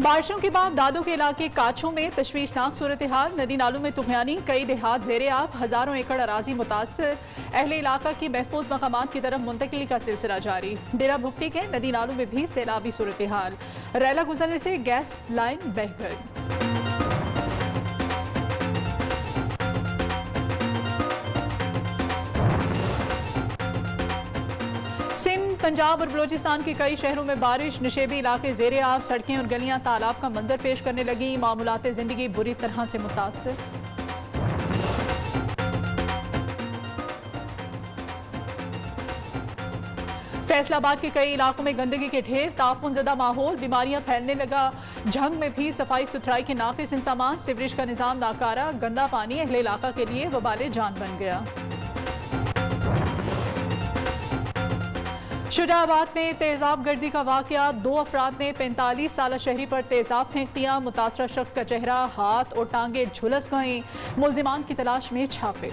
बारिशों के बाद दादू के इलाके काछों में तशवीशनाक सूरत हाल। नदी नालों में तुगयानी, कई देहात जेरे आब, हजारों एकड़ अराजी मुतासर। अहले इलाका की महफूज मकामात की तरफ मुंतकिली का सिलसिला जारी। डेरा भुगटी के नदी नालों में भी सैलाबी सूरत हाल। रैला गुजरने से गैस लाइन बह गई। सिंध, पंजाब और बलोचिस्तान के कई शहरों में बारिश, नशेबी इलाके जेरे आब, सड़कें और गलियां तालाब का मंजर पेश करने लगी। मामूलात जिंदगी बुरी तरह से मुतासर। फैसलाबाद के कई इलाकों में गंदगी के ढेर, तापमान माहौल, बीमारियां फैलने लगा। झंग में भी सफाई सुथराई के नाकिस इंतजाम, सीवरेज का निजाम नाकारा। गंदा पानी अहले इलाका के लिए वबाले जान बन गया। शुजाबाद में तेजाब गर्दी का वाकया, 2 अफराद ने 45 साल शहरी पर तेजाब फेंक दिया। मुतासरा शख्स का चेहरा, हाथ और टांगे झुलस गईं। मुल्जिमान की तलाश में छापे।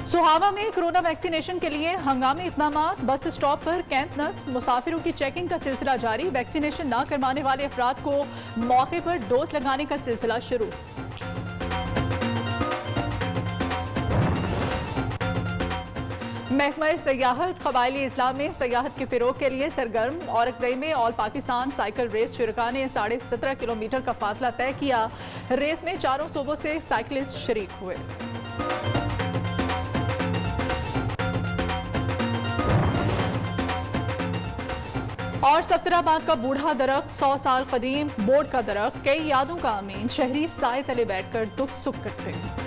सुहावा में कोरोना वैक्सीनेशन के लिए हंगामी इक़दाम, बस स्टॉप पर कैंप नस्ब, मुसाफिरों की चेकिंग का सिलसिला जारी। वैक्सीनेशन न करवाने वाले अफराद को मौके पर डोज लगाने का सिलसिला शुरू। महकमा सयाहत कबायली इस्लाम में सयाहत के फ़िरोग के लिए सरगर्म। औरकदई में ऑल पाकिस्तान साइकिल रेस शुरका ने 17.5 किलोमीटर का फासला तय किया। रेस में चारों सूबों से साइकिलिस्ट शरीक हुए। और सफ्तराबाद का बूढ़ा दरख्त 100 साल कदीम बोर्ड का दरख्त, कई यादों का अमीन। शहरी साए तले बैठकर दुख सुख करते हैं।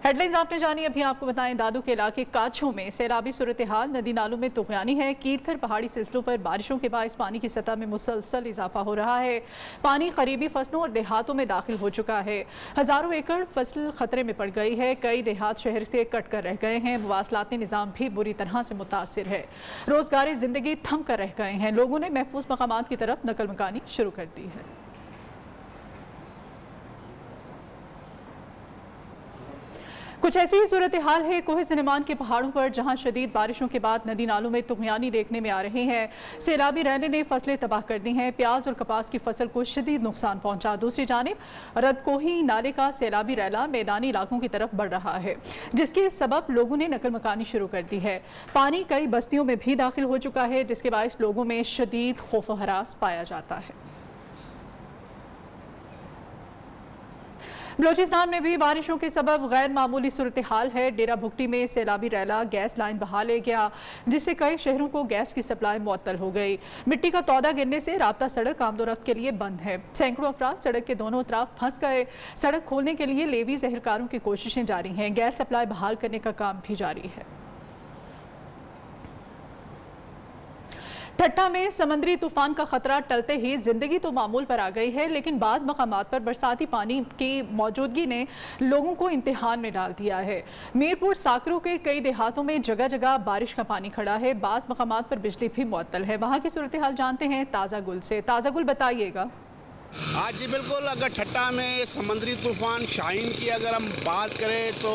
हेडलाइंस आपने जानी। अभी आपको बताएं, दादू के इलाके काछों में सैलाबी सूरत हाल, नदी नालों में तुगयानी है। कीरथर पहाड़ी सिलसिलों पर बारिशों के बायस पानी की सतह में मुसलसल इजाफा हो रहा है। पानी करीबी फसलों और देहातों में दाखिल हो चुका है। हजारों एकड़ फसल खतरे में पड़ गई है। कई देहात शहर से कट कर रह गए हैं। मवासलाती निज़ाम भी बुरी तरह से मुतासिर है। रोजगारी जिंदगी थम कर रह गए हैं। लोगों ने महफूज मकामात की तरफ नकल मकानी शुरू कर दी है। कुछ ऐसी ही सूरत हाल है कोहे सिनेमान के पहाड़ों पर, जहां शदीद बारिशों के बाद नदी नालों में तुगयानी देखने में आ रही है। सैलाबी रैले ने फसलें तबाह कर दी हैं। प्याज और कपास की फसल को शदीद नुकसान पहुंचा। दूसरी जानिब रदकोही नाले का सैलाबी रैला मैदानी इलाकों की तरफ बढ़ रहा है, जिसके सबब लोगों ने नकल मकानी शुरू कर दी है। पानी कई बस्तियों में भी दाखिल हो चुका है, जिसके बायस लोगों में शदीद खौफ हरास पाया जाता है। बलोचिस्तान में भी बारिशों के सबब गैर मामूली सूरत हाल है। डेरा भुगटी में सैलाबी रैला गैस लाइन बहा ले गया, जिससे कई शहरों को गैस की सप्लाई मुअत्तल हो गई। मिट्टी का तौदा गिरने से राब्ता सड़क आमदोरफ्त के लिए बंद है। सैकड़ों अफराद सड़क के दोनों तरफ फंस गए। सड़क खोलने के लिए लेवीज एहलकारों की कोशिशें जारी हैं। गैस सप्लाई बहाल करने का काम भी जारी है। ठट्टा में समंदरी तूफान का खतरा टलते ही जिंदगी तो मामूल पर आ गई है, लेकिन बाद मकामात पर बरसाती पानी की मौजूदगी ने लोगों को इम्तिहान में डाल दिया है। मीरपुर साकरों के कई देहातों में जगह जगह बारिश का पानी खड़ा है। बाज़ मकामात पर बिजली भी मुअत्तल है। वहाँ की सूरत हाल जानते हैं ताज़ा गुल से। ताज़ा गुल, बताइएगा। हाँ जी बिल्कुल, अगर ठट्टा में समुद्री तूफ़ान शाहीन की अगर हम बात करें तो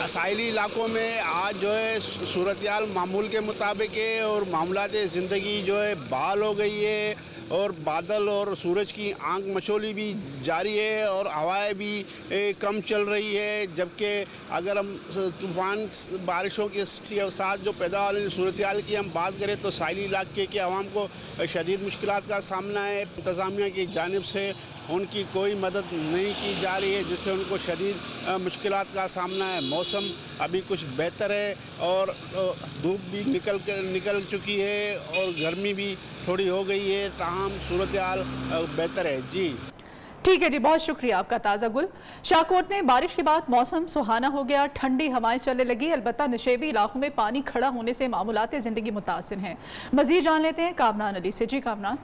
साहिली इलाकों में आज जो है सूरत हाल मामूल के मुताबिक है और मामलात ज़िंदगी जो है बहाल हो गई है और बादल और सूरज की आंख मचोली भी जारी है और हवाएं भी कम चल रही है। जबकि अगर हम तूफ़ान बारिशों के साथ जो पैदा वाली सूरत हाल की हम बात करें तो साहिली इलाके के अवाम को शदीद मुश्किलात का सामना है। इंतज़ामिया की जानिब से उनकी कोई मदद नहीं की जा रही है, जिससे उनको शदीद मुश्किलात का सामना है। मौसम अभी कुछ बेहतर है और धूप भी निकल चुकी है और गर्मी भी थोड़ी हो गई है, ताहम सूरत हाल बेहतर है। जी ठीक है जी, बहुत शुक्रिया आपका ताज़ा गुल। शाहकोट में बारिश के बाद मौसम सुहाना हो गया, ठंडी हवाएं चलने लगी। अलबत्ता नशेबी इलाकों में पानी खड़ा होने से मामूलात ज़िंदगी मुतासिर हैं। मज़ीद जान लेते हैं कामरान अली से। जी कामरान।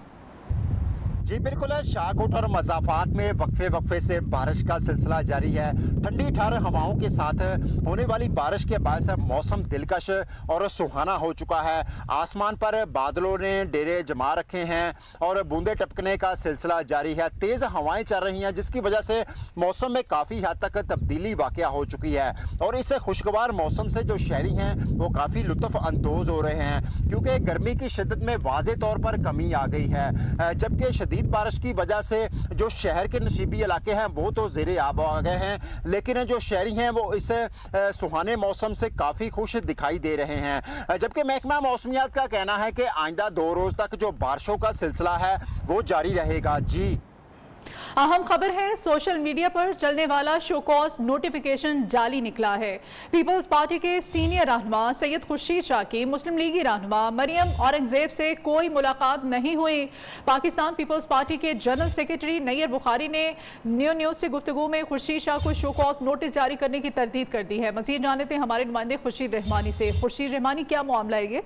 जी बिल्कुल, शाहकोट और मज़ाफ़ात में वक्फे से बारिश का सिलसिला जारी है। ठंडी ठार हवाओं के साथ होने वाली बारिश के बायस मौसम दिलकश और सुहाना हो चुका है। आसमान पर बादलों ने डेरे जमा रखे हैं और बूंदे टपकने का सिलसिला जारी है। तेज़ हवाएं चल रही हैं जिसकी वजह से मौसम में काफ़ी हद तक तब्दीली वाक़या हो चुकी है और इस खुशगवार मौसम से जो शहरी हैं वो काफ़ी लुत्फ़ अंदोज़ हो रहे हैं क्योंकि गर्मी की शिद्दत में वाज़े तौर पर कमी आ गई है। जबकि शदीद बारिश की वजह से जो शहर के नशीबी इलाके हैं वो तो ज़ेरे आब आ गए हैं, लेकिन जो शहरी हैं वो इस सुहाने मौसम से काफ़ी खुश दिखाई दे रहे हैं। जबकि महकमा मौसमियात का कहना है कि आइंदा 2 रोज़ तक जो बारिशों का सिलसिला है वो जारी रहेगा। जी अहम खबर है, सोशल मीडिया पर चलने वाला शो कॉज नोटिफिकेशन जाली निकला है। पीपल्स पार्टी के सीनियर रहनुमा सैयद खुर्शीद शाह की मुस्लिम लीगी रहनुमा मरियम औरंगजेब से कोई मुलाकात नहीं हुई। पाकिस्तान पीपल्स पार्टी के जनरल सेक्रेटरी नैयर बुखारी ने न्यूज़ से गुफ्तगू में खुर्शीद शाह को शो कॉज नोटिस जारी करने की तरदीद कर दी है। मज़ीद जान लेते हैं हमारे नुमाइंदे खुर्शीद रहमानी से। खुर्शीद रहमानी, क्या मामला है ये?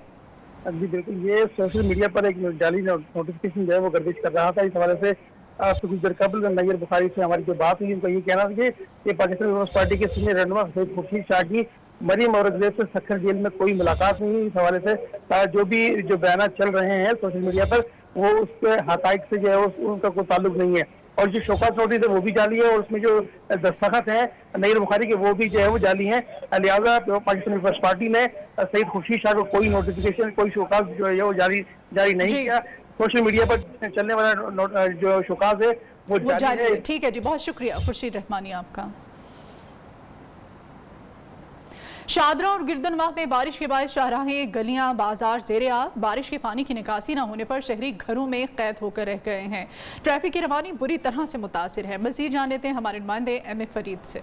जी बिल्कुल, ये सोशल मीडिया पर एक जाली नोटिफिकेशन जो है वो गर्दिश कर रहा था। इस हवाले से कुछ देर कबल नैयर बुखारी से हमारी जो बात हुई उनका ये कहना था कि पाकिस्तान पीपल्स पार्टी के सीनियर रहनुमा सैयद खुर्शीद शाह की मरियम औरंगजेब से सखर जेल में कोई मुलाकात नहीं हुई। इस हवाले से जो बयान चल रहे हैं सोशल मीडिया पर वो उसके हकाइक से जो है उनका कोई ताल्लुक नहीं है और जो शोकत नोटिस है वो भी जाली है और उसमें जो दस्तखत हैं नैयर बुखारी के वो भी जो है वो जाली हैं। लिहाजा पाकिस्तान पीपल्स पार्टी ने सैयद खुर्शीद शाह को कोई नोटिफिकेशन, कोई शोकत जो है वो जारी नहीं किया। सोशल मीडिया पर चलने वाला जो शोकाज है वो जारी है। ठीक है जी, बहुत शुक्रिया खुर्शीद रहमानी आपका। शादरा और गिरदनवाह में बारिश के बाद शाहराहें, गलियां, बाजार ज़ेरे आब। बारिश के पानी की निकासी न होने पर शहरी घरों में कैद होकर रह गए हैं। ट्रैफिक की रवानी बुरी तरह से मुतासिर है। मज़ीद जान लेते हैं हमारे नुमाइंदे एम फरीद से।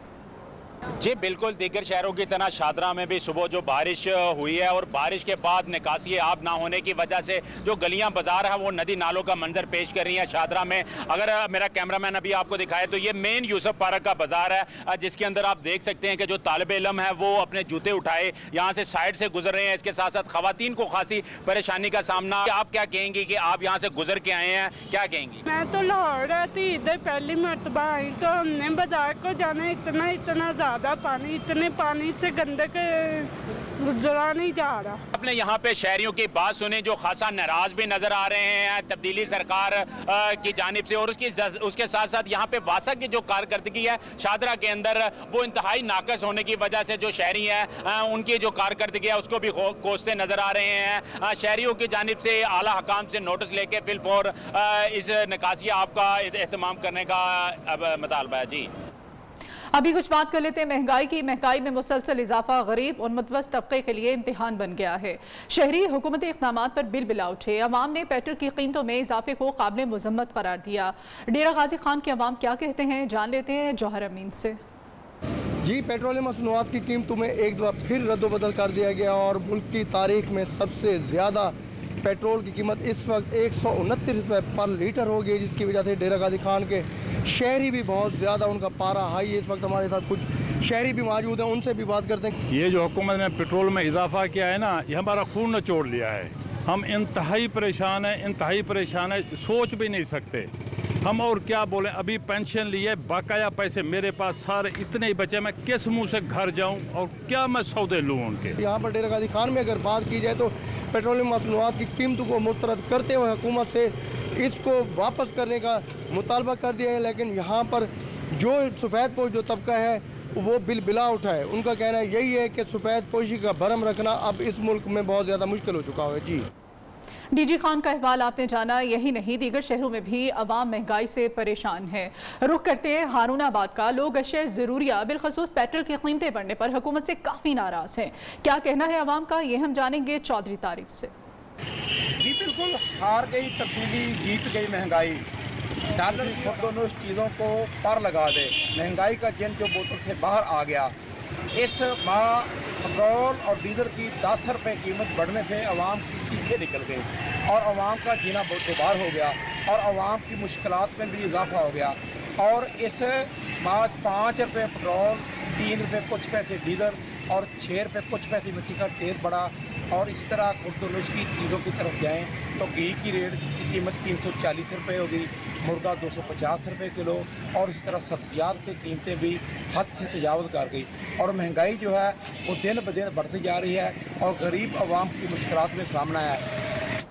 जी बिल्कुल, दीगर शहरों की तरह शादरा में भी सुबह जो बारिश हुई है और बारिश के बाद निकासी आब ना होने की वजह से जो गलियां बाजार हैं वो नदी नालों का मंजर पेश कर रही हैं शादरा में। अगर मेरा कैमरामैन अभी आपको दिखाए तो ये मेन यूसुफ पार्क का बाजार है जिसके अंदर आप देख सकते हैं कि जो तालिब इल्म है वो अपने जूते उठाए यहाँ से साइड से गुजर रहे हैं। इसके साथ साथ खवातीन को खासी परेशानी का सामना। आप क्या कहेंगी कि आप यहाँ से गुजर के आए हैं, क्या कहेंगी? मैं तो लाहौर रहती, इधर पहली मरतबा आई तो हमने बाजार को जाना, इतना ज़्यादा पानी, इतने पानी से गंदक गुजरा नहीं जा रहा। आपने यहाँ पे शहरियों की बात सुनी जो खासा नाराज भी नजर आ रहे हैं तब्दीली सरकार की जानिब से और उसके साथ साथ यहाँ पे वासा की जो कारकर्दगी है शादरा के अंदर वो इंतहाई नाकस होने की वजह से जो शहरी हैं उनकी जो कारकर्दगी है उसको भी कोसते नजर आ रहे हैं। शहरियों की जानिब से आला हकाम से नोटिस लेके फिलफौर इस निकासी आपका एहतमाम करने का मुतालबा है। जी अभी कुछ बात कर लेते हैं महंगाई की। महंगाई में मुसलसल इजाफा गरीब और मुतवस्सित तबके के लिए इम्तिहान बन गया है। शहरी हुकूमती इक़दाम पर बिल बिला उठे। अवाम ने पेट्रोल की कीमतों में इजाफे को काबिल मजम्मत करार दिया। डेरा गाजी खान के अवाम क्या कहते हैं, जान लेते हैं जौहर अमीन से। जी, पेट्रोलियम मसनूआत की कीमतों में एक दफ़ा फिर रद्दोबदल कर दिया गया और मुल्क की तारीख में सबसे ज़्यादा पेट्रोल की कीमत इस वक्त 129 रुपये पर लीटर हो गई, जिसकी वजह से डेरा गाजी खान के शहरी भी बहुत ज़्यादा उनका पारा हाई है। इस वक्त हमारे साथ कुछ शहरी भी मौजूद हैं, उनसे भी बात करते हैं। ये जो हुकूमत ने पेट्रोल में इजाफा किया है ना, ये हमारा खून निचोड़ लिया है। हम इंतहाई परेशान है, सोच भी नहीं सकते हम और क्या बोलें। अभी पेंशन लिए, बकाया पैसे मेरे पास सारे इतने ही बचे, मैं किस मुंह से घर जाऊं और क्या मैं सौदे लूं उनके। यहाँ पर डेरा गाजी खान में अगर बात की जाए तो पेट्रोलियम मसनूआत की कीमतों को मुस्तरद करते हुए हुकूमत से इसको वापस करने का मुतालबा कर दिया है, लेकिन यहाँ पर जो सफ़ेद पोश जो तबका है वो बिल बिला उठा है। उनका कहना यही है कि सफ़ेद पोशी का भरम रखना अब इस मुल्क में बहुत ज़्यादा मुश्किल हो चुका है। जी डीजी खान का अहवाल आपने जाना। यही नहीं, दीगर शहरों में भी अवाम महंगाई से परेशान है। रुख करते हैं हारूनाबाद का। लोग अशय ज़रूरिया बिलखसूस पेट्रोल की कीमतें बढ़ने पर हुकूमत से काफ़ी नाराज़ हैं। क्या कहना है अवाम का, ये हम जानेंगे चौधरी तारिक से। जी बिल्कुल, हार गई तब्दीली, जीत गई महंगाई। डॉलर खुद दोनों चीज़ों को पार लगा दे। महंगाई का जिन जो बोतल से बाहर आ गया। इस माह पेट्रोल और डीजल की 10 रुपये कीमत बढ़ने से आवाम की चीखें निकल गई और आवाम का जीना बहुत दुबार हो गया और आवाम की मुश्किलात में भी इजाफा हो गया। और इस माह 5 रुपये पेट्रोल, 3 रुपये कुछ पैसे डीजल और 6 रुपये कुछ पैसे मिट्टी का तेल बढ़ा। और इसी तरह खुर्दनुश की चीज़ों की तरफ जाएँ तो घी की रेट कीमत 340 रुपये होगी, मुर्गा 250 रुपये किलो, और इसी तरह सब्जियात की कीमतें भी हद से तजावज़ कर गई। और महंगाई जो है वो दिन ब दिन बढ़ती जा रही है और गरीब आवाम की मुश्किलात में सामना है।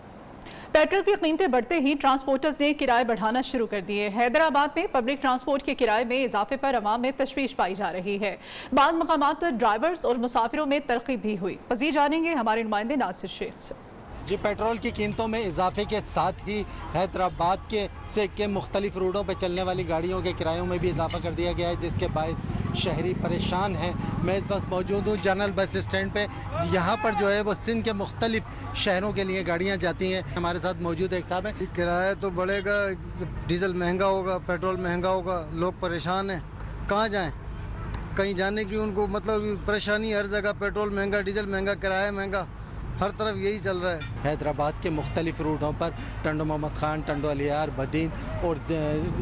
पेट्रोल की कीमतें बढ़ते ही ट्रांसपोर्टर्स ने किराए बढ़ाना शुरू कर दिए। हैदराबाद में पब्लिक ट्रांसपोर्ट के किराए में इजाफे पर अवाम में तशवीश पाई जा रही है। बाद मकामात पर ड्राइवर्स और मुसाफिरों में तरक्की भी हुई। मज़ीद जानेंगे हमारे नुमाइंदे नासिर शेख से। जी, पेट्रोल की कीमतों में इजाफे के साथ ही हैदराबाद के मुख्तलिफ रूटों पर चलने वाली गाड़ियों के किरायों में भी इजाफा कर दिया गया है, जिसके बायस शहरी परेशान हैं। मैं इस वक्त मौजूद हूँ जनरल बस स्टैंड पे। यहाँ पर जो है वो सिंध के मुख्तलिफ शहरों के लिए गाड़ियाँ जाती हैं। हमारे साथ मौजूद एक साहब हैं। किराया तो बढ़ेगा, डीजल महंगा होगा, पेट्रोल महंगा होगा, लोग परेशान हैं, कहाँ जाएँ? कहीं जाने की उनको मतलब परेशानी हर जगह, पेट्रोल महंगा, डीजल महंगा, किराया महंगा, हर तरफ यही चल रहा है। हैदराबाद के मुख्तलिफ रूटों पर टंडो मोहम्मद खान, टंडो अलियार, बदीन और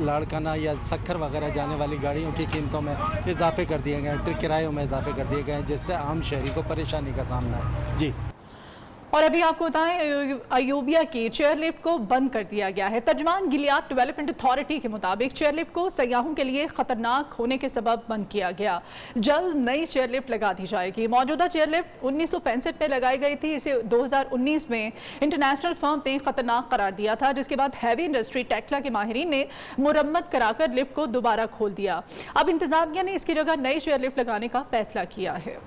लाड़काना या सक्खर वगैरह जाने वाली गाड़ियों की कीमतों में इजाफे कर दिए गए हैं, किरायों में इजाफे कर दिए गए हैं, जिससे आम शहरी को परेशानी का सामना है। जी, और अभी आपको बताएं, अयूबिया की चेयरलिफ्ट को बंद कर दिया गया है। तर्जमान गिलियात डेवलपमेंट अथॉरिटी के मुताबिक चेयरलिफ्ट को सयाहों के लिए खतरनाक होने के सबब बंद किया गया। जल्द नई चेयरलिफ्ट लगा दी जाएगी। मौजूदा चेयरलिफ्ट 1965 में लगाई गई थी। इसे 2019 में इंटरनेशनल फर्म ने खतरनाक करार दिया था, जिसके बाद हैवी इंडस्ट्री टेक्ला के माहिरीन ने मुरम्मत कराकर लिफ्ट को दोबारा खोल दिया। अब इंतजामिया ने इसकी जगह नई चेयरलिफ्ट लगाने का फैसला किया है।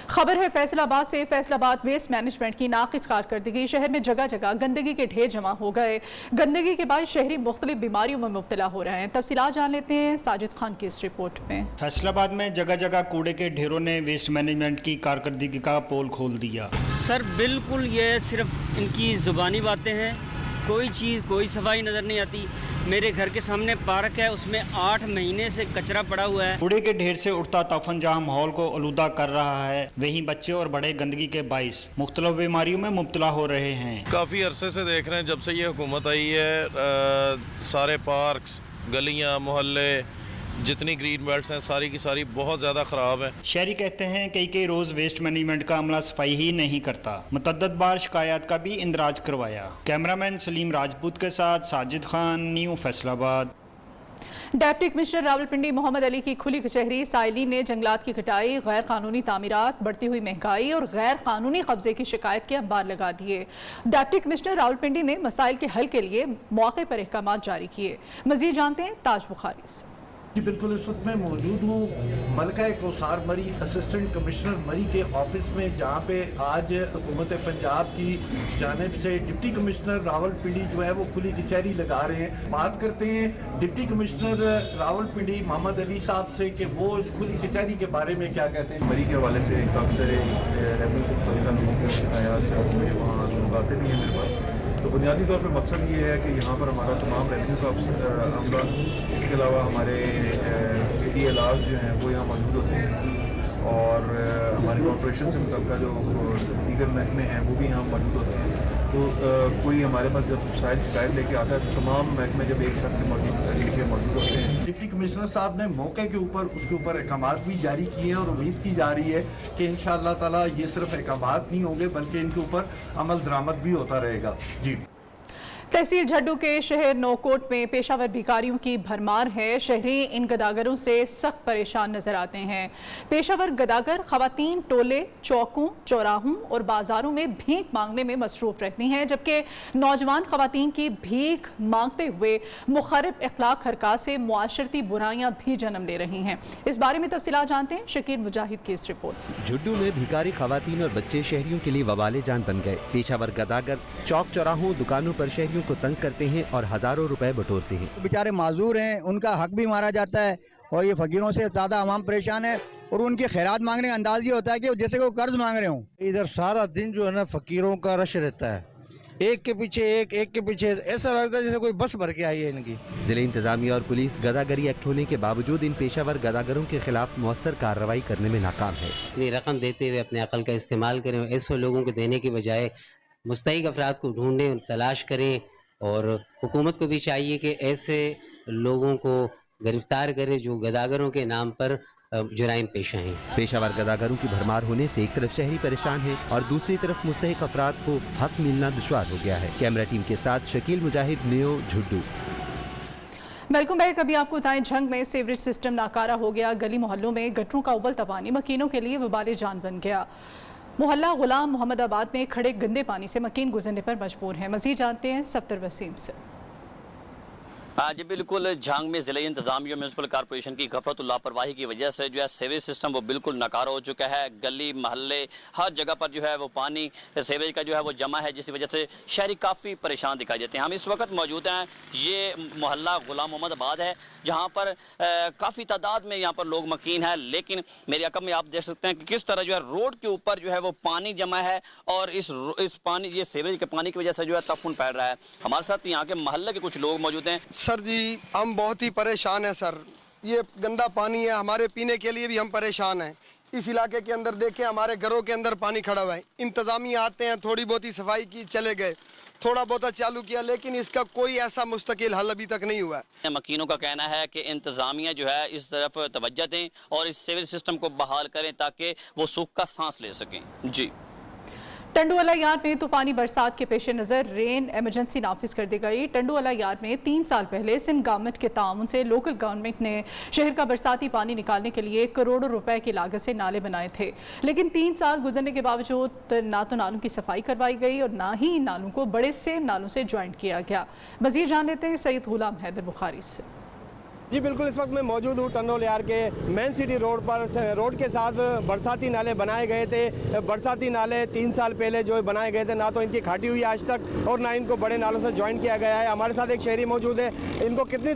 खबर है फैसलाबाद से। फैसलाबाद वेस्ट मैनेजमेंट की नाक़िस कारकर्दगी। शहर में जगह जगह गंदगी के ढेर जमा हो गए। गंदगी के बाद शहरी मुख्तलिफ बीमारियों में मुब्तला हो रहे हैं। तफसीलात जान लेते हैं साजिद खान की इस रिपोर्ट में। फैसलाबाद में जगह जगह कूड़े के ढेरों ने वेस्ट मैनेजमेंट की कारकर्दगी का पोल खोल दिया। सर बिल्कुल ये सिर्फ इनकी ज़ुबानी बातें हैं, कोई चीज़ कोई सफाई नज़र नहीं आती। मेरे घर के सामने पार्क है, उसमें 8 महीने से कचरा पड़ा हुआ है। कूड़े के ढेर से उठता तफन जहाँ माहौल को आलूदा कर रहा है, वहीं बच्चे और बड़े गंदगी के बाइस मुख्तलिफ बीमारियों में मुब्तला हो रहे हैं। काफ़ी अरसे से देख रहे हैं, जब से ये हुकूमत आई है, सारे पार्क्स, गलियाँ, मोहल्ले, जितनी ग्रीन बेल्ट्स हैं सारी की सारी बहुत ज़्यादा ख़राब है। शहरी कहते हैं कई रोज़ वेस्ट मैनेजमेंट का अमला सफाई ही नहीं करता। मुतअद्दिद बार शिकायत का भी इंदराज करवाया। कैमरामैन सलीम राजपूत के साथ Sajid Khan, new Faisalabad. Deputy commissioner Rawalpindi Mohammad Ali की खुली कचहरी। साइलिन ने जंगलात की कटाई, गैर कानूनी तामीरात, बढ़ती हुई महंगाई और गैर कानूनी कब्जे की शिकायत के अंबार लगा दिए। डिप्टी कमिश्नर रावलपिंडी ने मसाइल के हल के लिए मौके पर अहकाम जारी किए। मजीद जानते हैं ताज बुखारी से। जी बिल्कुल, इस वक्त मैं मौजूद हूँ मलका कौसार मरी असिस्टेंट कमिश्नर मरी के ऑफिस में, जहाँ पे आज हुकूमत पंजाब की जानिब से डिप्टी कमिश्नर रावलपिंडी जो है वो खुली कचहरी लगा रहे हैं। बात करते हैं डिप्टी कमिश्नर रावलपिंडी मोहम्मद अली साहब से कि वो इस खुली कचहरी के बारे में क्या कहते हैं। मरी के हवाले से काफ़ी सारे वहाँ बातें भी हैं मेरे पास। तो बुनियादी तौर पर मकसद ये है कि यहाँ पर हमारा तमाम रेवेन्यू का अमला, इसके अलावा हमारे ADLRs जो हैं वो यहाँ मौजूद होते हैं और हमारे कॉर्पोरेशन से मुतल्लिक़ जो दीगर महकमे हैं वो भी यहाँ मौजूद होते हैं। तो कोई हमारे पास जब शिकायत लेके आता है तो तमाम महकमे जब एक साथ मौजूद होते हैं। डिप्टी कमिश्नर साहब ने मौके के ऊपर उसके ऊपर अहकाम भी जारी किए हैं और उम्मीद की जा रही है कि इंशाअल्लाह ताला ये सिर्फ अहकाम नहीं होंगे बल्कि इनके ऊपर अमल दरामद भी होता रहेगा। जी, तहसील झड्डू के शहर नौकोट में पेशावर भिखारियों की भरमार है। शहरी इन गदागरों से सख्त परेशान नजर आते हैं। पेशावर गदागर खवातीन टोले, चौकों, चौराहों और बाजारों में भीख मांगने में मसरूफ रहती हैं, जबकि नौजवान खवातीन की भीख मांगते हुए मुखरिब अखलाक हरकत से मुआशरती बुराइयां भी जन्म ले रही हैं। इस बारे में तफसीलात जानते हैं शकीर मुजाहिद की इस रिपोर्ट। झुड्डू में भिखारी खवातीन और बच्चे शहरियों के लिए वबाले जान बन गए। पेशावर गदागर चौक चौराहों दुकानों पर शहरियों को तंग करते हैं और हजारों रुपए बटोरते हैं। बेचारे माजूर हैं, उनका हक भी मारा जाता है और ये फकीरों से ज़्यादा आवाम परेशान है और उनकी खैरात मांगने का अंदाज ये होता है कि जैसे वो कर्ज मांग रहे हों। इधर सारा दिन जो है ना फकीरों का रश रहता है, एक के पीछे एक के पीछे, ऐसा लगता है जैसे कोई बस भर के आई है इनकी। जिले इंतजामिया और पुलिस गदागरी एक्ट होने के बावजूद इन पेशावर गदागरों के खिलाफ मौसर कार्रवाई करने में नाकाम है। इतनी रकम देते हुए अपने अकल का इस्तेमाल करें, ऐसे लोगों को देने की बजाय मुस्तहिक अफराद को ढूंढें, तलाश करें और हुकूमत को भी चाहिए कि ऐसे लोगों को गिरफ्तार करे जो गदागरों के नाम पर जुराइम पेश आए। पेशावर गदागरों की भरमार होने से एक तरफ शहरी परेशान है और दूसरी तरफ मुस्तहिक अफराद को हक मिलना दुश्वार हो गया है। कैमरा टीम के साथ शकील मुजाहिद, न्यू झुड्डू। Welcome back. अभी आपको बताएं, झंग में सीवरेज सिस्टम नाकारा हो गया। गली मोहल्लों में गटरों का उबलता पानी मकीनों के लिए वबाले जान बन गया। मोहल्ला गुलाम मोहम्मदाबाद में खड़े गंदे पानी से मकीन गुजरने पर मजबूर हैं। मजीद जानते हैं सफ्तर वसीम से। जी बिल्कुल, झांग में ज़िले इंतजामिया और म्यूनसिपल कॉर्पोरेशन की गफलत और लापरवाही की वजह से जो है सीवेज सिस्टम वो बिल्कुल नाकारा हो चुका है। गली मोहल्ले हर जगह पर जो है वो पानी सीवेज का जो है वो जमा है, जिसकी वजह से शहरी काफ़ी परेशान दिखाई देते हैं। हम इस वक्त मौजूद हैं, ये मोहल्ला गुलाम मोहम्मदाबाद है, जहाँ पर काफ़ी तादाद में यहाँ पर लोग मकीन हैं। लेकिन मेरी अकब में आप देख सकते हैं कि किस तरह जो है रोड के ऊपर जो है वो पानी जमा है और इस पानी ये सीवेज के पानी की वजह से जो है तफून फैल रहा है। हमारे साथ यहाँ के मोहल्ले के कुछ लोग मौजूद हैं। सर जी, हम बहुत ही परेशान हैं सर। ये गंदा पानी है, हमारे पीने के लिए भी हम परेशान हैं। इस इलाके के अंदर देखें, हमारे घरों के अंदर पानी खड़ा हुआ है। इंतजामिया आते हैं, थोड़ी बहुत ही सफाई की, चले गए, थोड़ा बहुत चालू किया, लेकिन इसका कोई ऐसा मुस्तकिल हल अभी तक नहीं हुआ है। मकीनों का कहना है कि इंतजामिया जो है इस तरफ तवज्जो दें और इस सिविल सिस्टम को बहाल करें ताकि वो सूख का सांस ले सकें। जी। टंडुवाला यार्ड में तूफानी बरसात के पेश नज़र रेन इमरजेंसी नाफिज कर दी गई। टंडुवाला यार्ड में 3 साल पहले सिंध गवर्नमेंट के ताउन से लोकल गवर्नमेंट ने शहर का बरसाती पानी निकालने के लिए करोड़ों रुपए की लागत से नाले बनाए थे, लेकिन 3 साल गुजरने के बावजूद ना तो नालों की सफाई करवाई गई और ना ही इन नालों को बड़े सेम नालों से ज्वाइंट किया गया। मज़ीद जान लेते हैं सैयद गुलाम हैदर बुखारी से। जी बिल्कुल, इस वक्त मैं मौजूद हूँ टंडोल यार्ड के मेन सिटी रोड पर। रोड के साथ बरसाती नाले बनाए गए थे। बरसाती नाले 3 साल पहले जो बनाए गए थे, ना तो इनकी खाटी हुई आज तक और ना इनको बड़े नालों से ज्वाइन किया गया है। हमारे साथ एक शहरी मौजूद है, इनको कितनी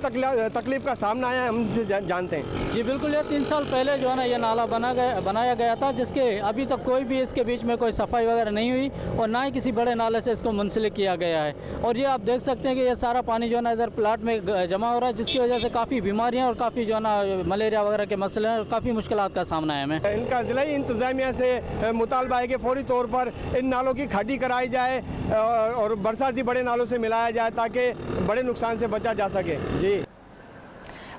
तकलीफ का सामना आया हमसे जानते हैं। जी बिल्कुल, ये 3 साल पहले जो है ना ये नाला बनाया गया था, जिसके अभी तक कोई भी इसके बीच में कोई सफाई वगैरह नहीं हुई और ना ही किसी बड़े नाले से इसको मुंसलिक किया गया है। और ये आप देख सकते हैं कि ये सारा पानी जो है ना इधर प्लाट में जमा हो रहा है, जिसकी वजह से काफ़ी बीमारियां और काफ़ी जो है ना मलेरिया वगैरह के मसले हैं और काफ़ी मुश्किलात का सामना है हमें। इनका ज़िला इंतज़ामिया से मुतालबा है कि फौरी तौर पर इन नालों की खाटी कराई जाए और बरसाती बड़े नालों से मिलाया जाए ताकि बड़े नुकसान से बचा जा सके। जी।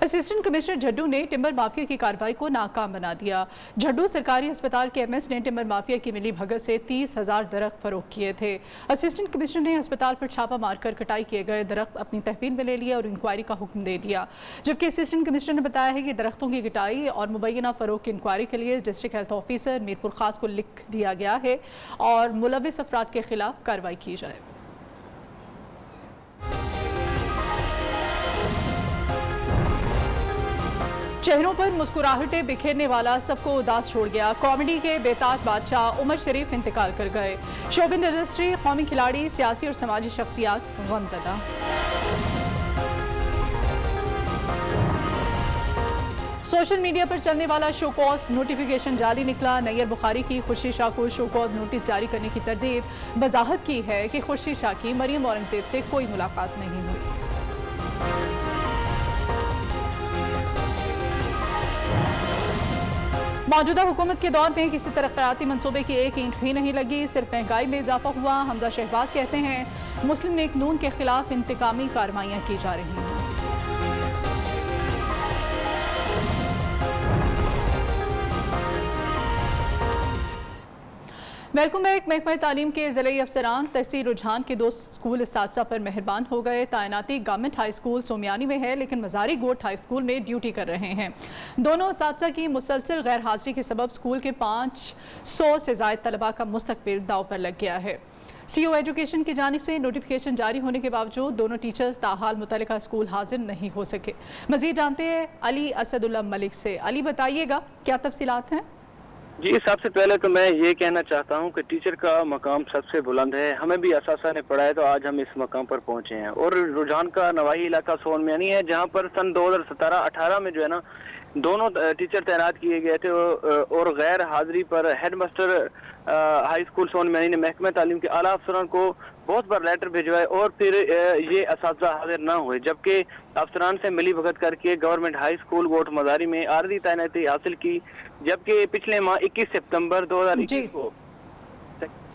असिस्टेंट कमिश्नर झड्डू ने टिम्बर माफिया की कार्रवाई को नाकाम बना दिया। झड्डू सरकारी अस्पताल के एमएस ने टिम्बर माफिया की मिली भगत से 30,000 दरख्त फरोख्त किए थे। असिस्टेंट कमिश्नर ने अस्पताल पर छापा मारकर कटाई किए गए दरख्त अपनी तहवील में ले लिया और इंक्वायरी का हुक्म दे दिया, जबकि असिस्टेंट कमिश्नर ने बताया है कि दरख्तों की कटाई और मुबैना फरोख्त की इंक्वायरी के लिए डिस्ट्रिक्ट हेल्थ ऑफिसर मीरपुर खास को लिख दिया गया है और मुलविस अफराद के खिलाफ कार्रवाई की जाए। चेहरों पर मुस्कुराहटें बिखेरने वाला सबको उदास छोड़ गया। कॉमेडी के बेताज बादशाह उमर शरीफ इंतकाल कर गए। शोबिन इंडस्ट्री, कौमी खिलाड़ी, सियासी और समाजी शख्सियात गमज़दा। सोशल मीडिया पर चलने वाला शो कॉज नोटिफिकेशन जाली निकला। नैयर बुखारी की खुर्शीद शाह को शो कॉज नोटिस जारी करने की तरदीद वजाहत की है कि खुर्शीद शाह की मरियम औरंगजेब से कोई मुलाकात नहीं हुई। मौजूदा हुकूमत के दौर में किसी तरक्याती मनसूबे की एक ईंट भी नहीं लगी, सिर्फ महंगाई में इजाफा हुआ। हमजा शहबाज कहते हैं मुस्लिम लीग नून के खिलाफ इंतकामी कार्रवाइयाँ की जा रही हैं। Welcome back. महकमा तालीम के ज़िले अफसरान तहसील रुझान के 2 स्कूल इस्तादसा पर मेहरबान हो गए। तैनाती गवर्नमेंट हाई स्कूल सोमियानी में है, लेकिन मज़ारी गोट हाई स्कूल में ड्यूटी कर रहे हैं। दोनों इस्तादसा की मुसलसल गैर हाजिरी के सबब स्कूल के 500 से ज़ायद तलबा का मुस्तकबिल दाव पर लग गया है। CO एजुकेशन की जानिब से नोटिफिकेशन जारी होने के बावजूद दोनों टीचर्स ताहाल मुतल्लिका स्कूल हाजिर नहीं हो सके। मज़ीद जानते हैं अली असदुल्ला मलिक से। अली, बताइएगा क्या तफसीलात हैं? जी, सबसे पहले तो मैं ये कहना चाहता हूँ कि टीचर का मकाम सबसे बुलंद है। हमें भी असासा ने पढ़ाया तो आज हम इस मकाम पर पहुँचे हैं। और रुझान का नवाही इलाका सोनमियानी है, जहाँ पर सन 2017-18 में जो है ना दोनों टीचर तैनात किए गए थे और गैर हाजिरी पर हेडमास्टर हाई स्कूल सोनमियानी ने महकमा तालीम के आला अफसरान को बहुत बार लेटर भिजवाए और फिर ये असातिज़ा हाजिर ना हुए, जबकि अफसरान से मिली भगत करके गवर्नमेंट हाई स्कूल गोट मज़ारी में आर्जी तैनाती हासिल की, जबकि पिछले माह 21 सितंबर 2021 को।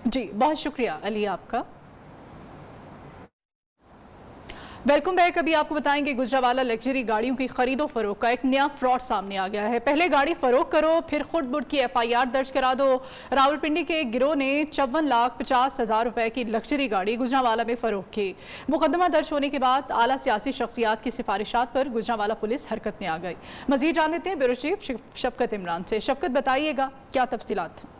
जी, बहुत शुक्रिया अली आपका। Welcome back. अभी आपको बताएंगे गुजरावाला लग्जरी गाड़ियों की खरीदो फरोख्त का एक नया फ्रॉड सामने आ गया है। पहले गाड़ी फरोख्त करो, फिर खुद बुद की FIR दर्ज करा दो। रावलपिंडी के एक गिरोह ने 54,50,000 रुपए की लग्जरी गाड़ी गुजरावाला में फरोख्त की। मुकदमा दर्ज होने के बाद आला सियासी शख्सियात की सिफारिशात पर गुजरावाला पुलिस हरकत में आ गई। मजीद जान लेते हैं ब्यूरो चीफ शफकत इमरान से। शफकत, बताइएगा क्या तफसीलात हैं?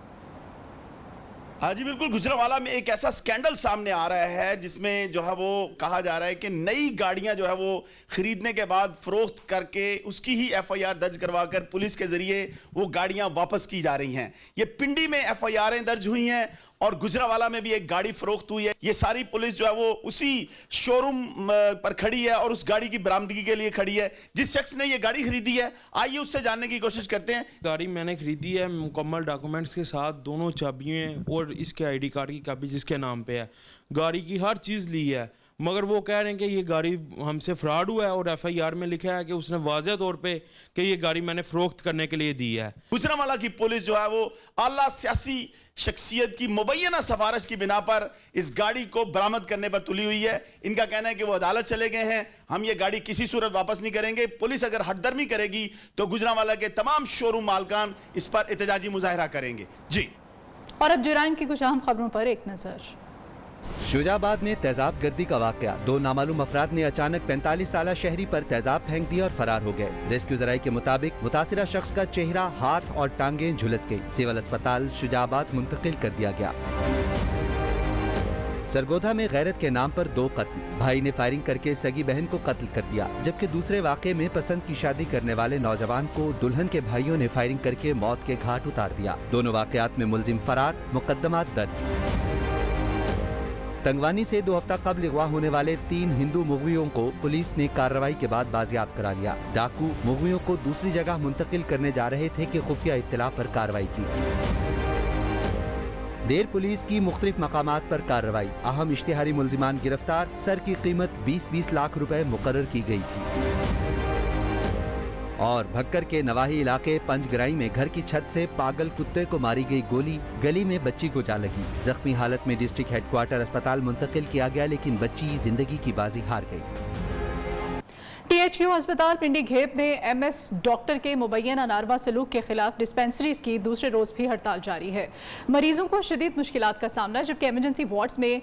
हाँ जी बिल्कुल, गुजरावाला में एक ऐसा स्कैंडल सामने आ रहा है जिसमें जो है वो कहा जा रहा है कि नई गाड़ियां जो है वो खरीदने के बाद फरोख्त करके उसकी ही FIR दर्ज करवाकर पुलिस के जरिए वो गाड़ियां वापस की जा रही हैं। ये पिंडी में FIRें दर्ज हुई हैं और गुजरावाला में भी एक गाड़ी फरोख्त हुई है। ये सारी पुलिस जो है वो उसी शोरूम पर खड़ी है और उस गाड़ी की बरामदगी के लिए खड़ी है। जिस शख्स ने ये गाड़ी खरीदी है, आइए उससे जानने की कोशिश करते हैं। गाड़ी मैंने खरीदी है मुकम्मल डॉक्यूमेंट्स के साथ, दोनों चाबियाँ और इसके ID कार्ड की कापी जिसके नाम पे है। गाड़ी की हर चीज़ ली है, मगर वो कह रहे हैं कि ये गाड़ी हमसे फ्रॉड हुआ है और FIR में लिखा है कि उसने वाज़ेह तौर पे कि ये गाड़ी मैंने फरोख्त करने के लिए दी है। गुजरावाला की पुलिस जो है वो आला सियासी शख्सियत की मुबैना सिफारिश की बिना पर इस गाड़ी को बरामद करने पर तुली हुई है। इनका कहना है कि वो अदालत चले गए हैं, हम ये गाड़ी किसी सूरत वापस नहीं करेंगे। पुलिस अगर हटदर्मी करेगी तो गुजरावाला के तमाम शोरूम मालकान इस पर एहतजाजी मुजाहरा करेंगे। जी, और अब जुराइम की कुछ अहम खबरों पर एक नजर। शुजाबाद में तेजाब गर्दी का वाकया। 2 नामालूम अफराद ने अचानक 45 साला शहरी पर तेजाब फेंक दिया और फरार हो गए। रेस्क्यू जराये के मुताबिक मुतासिरा शख्स का चेहरा, हाथ और टांगें झुलस गई। सिविल अस्पताल शुजाबाद मुंतकिल कर दिया गया। सरगोधा में गैरत के नाम पर 2 कत्ल। भाई ने फायरिंग करके सगी बहन को कत्ल कर दिया, जबकि दूसरे वाक़े में पसंद की शादी करने वाले नौजवान को दुल्हन के भाइयों ने फायरिंग करके मौत के घाट उतार दिया। दोनों वाकयात में मुलजिम फरार, मुकदमात दर्ज। तंगवानी से 2 हफ्ता कबल अगवा होने वाले 3 हिंदू मुगवियों को पुलिस ने कार्रवाई के बाद बाजियाब करा लिया। डाकू मुगवियों को दूसरी जगह मुंतकिल करने जा रहे थे कि खुफिया इत्तला पर कार्रवाई की। देर पुलिस की मुख्तलिफ मकामात पर कार्रवाई। अहम इश्तिहारी मुलजिमान गिरफ्तार। सर की कीमत 20-20 लाख रुपए मुकर्रर की गई थी। और भक्कर के नवाही इलाके पंजगराई में घर की छत से पागल कुत्ते को मारी गई गोली, गली में बच्ची को जा लगी। जख्मी हालत में डिस्ट्रिक्ट हेडक्वार्टर अस्पताल मुंतकिल किया गया, लेकिन बच्ची जिंदगी की बाजी हार गई। THQ अस्पताल पिंडी घेप में MS डॉक्टर के मुबैना नारवा सलूक के खिलाफ डिस्पेंसरीज की दूसरे रोज भी हड़ताल जारी है। मरीजों को शदीद मुश्किलात का सामना, जबकि इमरजेंसी वार्ड्स में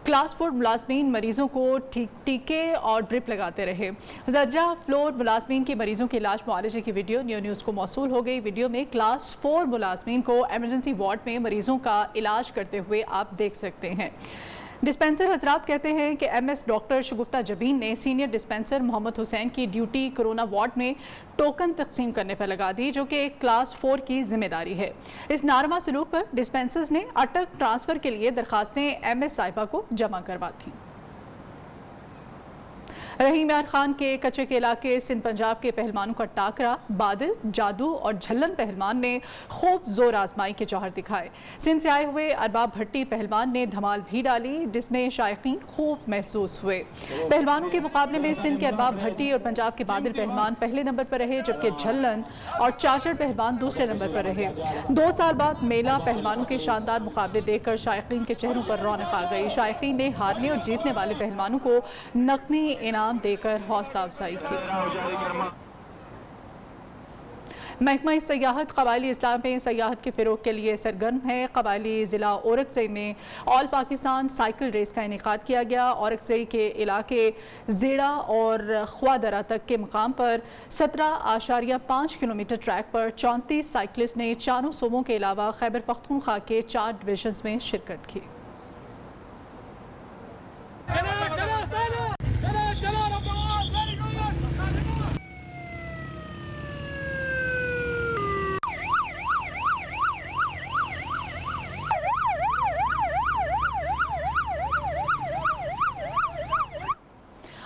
क्लास 4 मुलाजमीन मरीजों को टीके और ड्रिप लगाते रहे। दर्जा फ्लोर मुलाजमीन के मरीजों के इलाज मुआलजे की वीडियो न्यूज़ को मौसूल हो गई। वीडियो में क्लास 4 मुलाजमीन को एमरजेंसी वार्ड में मरीजों का इलाज करते हुए आप देख सकते हैं। डिस्पेंसर हजरात कहते हैं कि MS डॉक्टर शगुफ्ता जबीन ने सीनियर डिस्पेंसर मोहम्मद हुसैन की ड्यूटी कोरोना वार्ड में टोकन तकसीम करने पर लगा दी, जो कि एक क्लास 4 की जिम्मेदारी है। इस नारमा सलूक पर डिस्पेंसर्स ने अटक ट्रांसफ़र के लिए दरखास्तें MS साहिबा को जमा करवा थी। रहीम यार खान के कच्चे के इलाके सिंध पंजाब के पहलवानों का टाकरा। बादल, जादू और झल्लन पहलवान ने खूब जोर आजमाई के जौहर दिखाए। सिंध से आए हुए अरबाब भट्टी पहलवान ने धमाल भी डाली, जिसमें शायकीन खूब महसूस हुए। पहलवानों के मुकाबले में सिंध के अरबाब भट्टी और पंजाब के बादल पहलवान पहले नंबर पर रहे, जबकि झल्लन और चाचड़ पहलवान दूसरे नंबर पर रहे। 2 साल बाद मेला पहलवानों के शानदार मुकाबले देखकर शायकीन के चेहरों पर रौनक आ गई। शायकीन ने हारने और जीतने वाले पहलवानों को नकदी इनाम देकर हौसला अफजाई की। महकमा सयाहत कबायली इस्लाम में सयाहत के फ़रोग के लिए सरगर्म है। कबायली ज़िला औरकज़ई में ऑल पाकिस्तान साइकिल रेस का इनेकाद किया गया। औरकज़ई के इलाके ज़ेड़ा और ख्वादरा तक के मकाम पर 17.5 किलोमीटर ट्रैक पर 34 साइकिलिस्ट ने चारों सूबों के अलावा खैबर पख्तूनख्वा के 4 डिवीजन्स में शिरकत की।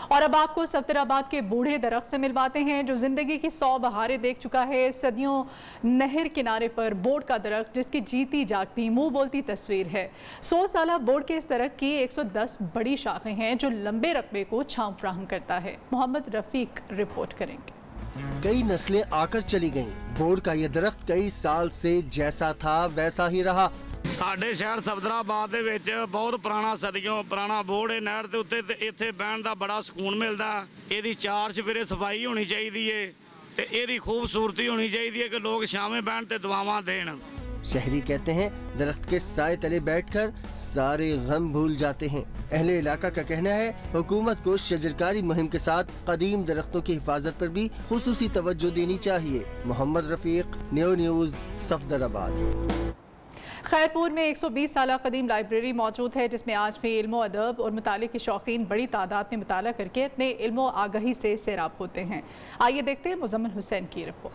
और अब आपको सफ्तराबाद के बूढ़े दरख्त से मिलवाते हैं, जो जिंदगी की 100 बहारें देख चुका है। सदियों नहर किनारे पर बोर्ड का दरख्त, जिसकी जीती जागती मुंह बोलती तस्वीर है। 100 साल बोर्ड के इस दरख्त की 110 बड़ी शाखें हैं, जो लंबे रकबे को छांव फ्राहम करता है। मोहम्मद रफीक रिपोर्ट करेंगे। कई नस्लें आकर चली गईं। बोर्ड का ये दरख्त कई साल से जैसा था वैसा ही रहा। ਸਾਡੇ ਸ਼ਹਿਰ ਸਫਦਰਾਬਾਦ ਦੇ ਵਿੱਚ ਬਹੁਤ ਪੁਰਾਣਾ ਸਦੀਆਂ ਪੁਰਾਣਾ ਬੋਰਡ ਹੈ ਨਹਿਰ ਦੇ ਉੱਤੇ ਤੇ ਇੱਥੇ ਬਹਿਣ ਦਾ ਬੜਾ ਸਕੂਨ ਮਿਲਦਾ। ਇਹਦੀ 4 ਚੁਫੇਰੇ ਸਫਾਈ ਹੋਣੀ ਚਾਹੀਦੀ ਏ ਤੇ ਇਹਦੀ ਖੂਬਸੂਰਤੀ ਹੋਣੀ ਚਾਹੀਦੀ ਹੈ ਕਿ ਲੋਕ ਸ਼ਾਮੇ ਬਹਿਣ ਤੇ ਦੁਆਵਾਂ ਦੇਣ। शहरी कहते हैं दरख्त के साए तले बैठकर सारे गम भूल जाते हैं। अहले इलाका का कहना है हुकूमत को शजरकारी मुहिम के साथ कदीम दरख्तों की हिफाजत पर भी खुसूसी तवज्जो देनी चाहिए। मोहम्मद रफीक, न्यूज़, सफदराबाद। खैरपुर में 120 साल कदीम लाइब्रेरी मौजूद है जिसमें आज भी इल्म अदब और मुताले के शौकीन बड़ी तादाद में मुताला करके अपने इल्म आगही से सैराब होते हैं। आइए देखते हैं मुजम्मिल हुसैन की रिपोर्ट।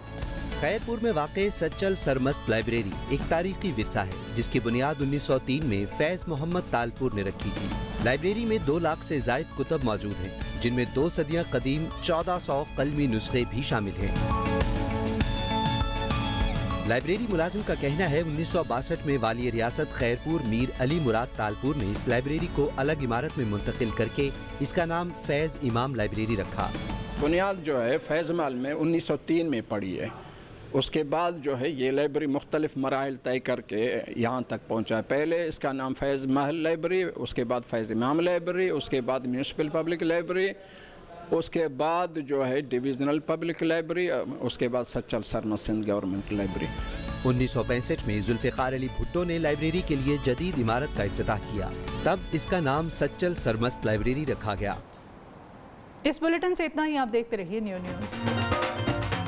खैरपुर में वाक़ सच्चल सरमस्त लाइब्रेरी एक तारीखी विरसा है जिसकी बुनियाद 1903 में फैज मोहम्मद तालपुर ने रखी थी। लाइब्रेरी में 2 लाख से जायद कुतब मौजूद हैं जिनमें 2 सदियां कदीम 1400 कलमी नुस्खे भी शामिल हैं। लाइब्रेरी मुलाजिम का कहना है 1962 में वाली रियासत खैरपुर मीर अली मुराद तालपुर ने इस लाइब्रेरी को अलग इमारत में मुंतकिल करके इसका नाम फैज इमाम लाइब्रेरी रखा। बुनियाद जो है फैज महल में 1903 में पड़ी है। उसके बाद जो है ये लाइब्रेरी मुख्तलिफ मराइल तय करके यहाँ तक पहुँचा। पहले इसका नाम फैज़ महल लाइब्रेरी, उसके बाद फैज़ इमाम लाइब्रेरी, उसके बाद म्यूनसिपल पब्लिक लाइब्रेरी, उसके बाद जो है डिविजनल पब्लिक लाइब्रेरी, उसके बाद सच्चल सरमस्त सिंध गवर्नमेंट लाइब्रेरी। 1965 में जुल्फ़िकार अली भुट्टो ने लाइब्रेरी के लिए जदीद इमारत का इफ्तिताह किया। तब इसका नाम सच्चल सरमस्त लाइब्रेरी रखा गया। इस बुलेटिन से इतना ही। आप देखते रहिए न्यूज़।